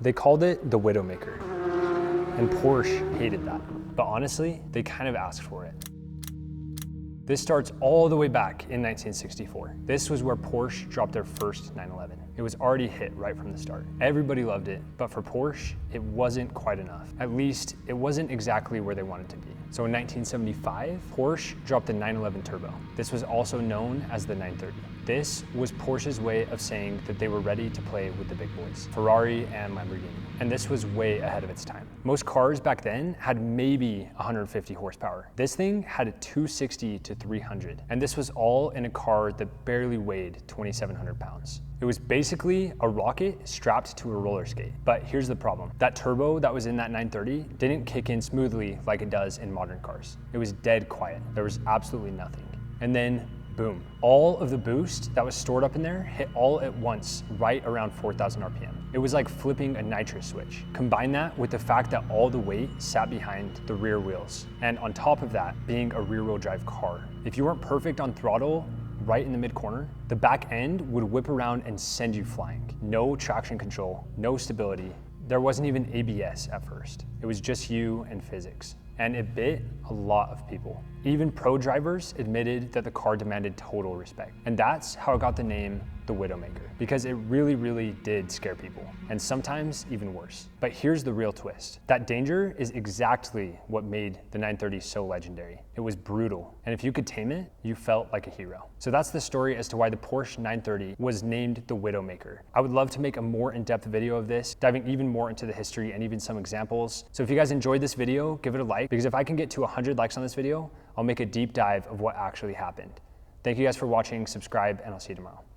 They called it the Widowmaker, and Porsche hated that. But honestly, they kind of asked for it. This starts all the way back in 1964. This was where Porsche dropped their first 911. It was already hit right from the start. Everybody loved it, but for Porsche, it wasn't quite enough. At least, it wasn't exactly where they wanted to be. So in 1975, Porsche dropped the 911 Turbo. This was also known as the 930. This was Porsche's way of saying that they were ready to play with the big boys, Ferrari and Lamborghini. And this was way ahead of its time. Most cars back then had maybe 150 horsepower. This thing had a 260 to 300. And this was all in a car that barely weighed 2,700 pounds. It was basically a rocket strapped to a roller skate. But here's the problem. That turbo that was in that 930 didn't kick in smoothly like it does in modern cars. It was dead quiet. There was absolutely nothing. And then boom, all of the boost that was stored up in there hit all at once right around 4,000 RPM. It was like flipping a nitrous switch. Combine that with the fact that all the weight sat behind the rear wheels. And on top of that, being a rear-wheel drive car. If you weren't perfect on throttle, right in the mid corner, the back end would whip around and send you flying. No traction control, no stability. There wasn't even ABS at first. It was just you and physics. And it bit a lot of people. Even pro drivers admitted that the car demanded total respect. And that's how it got the name the Widowmaker, because it really, really did scare people, and sometimes even worse. But here's the real twist. That danger is exactly what made the 930 so legendary. It was brutal, and if you could tame it, you felt like a hero. So that's the story as to why the Porsche 930 was named the Widowmaker. I would love to make a more in-depth video of this, diving even more into the history and even some examples. So if you guys enjoyed this video, give it a like, because if I can get to 100 likes on this video, I'll make a deep dive of what actually happened. Thank you guys for watching, subscribe, and I'll see you tomorrow.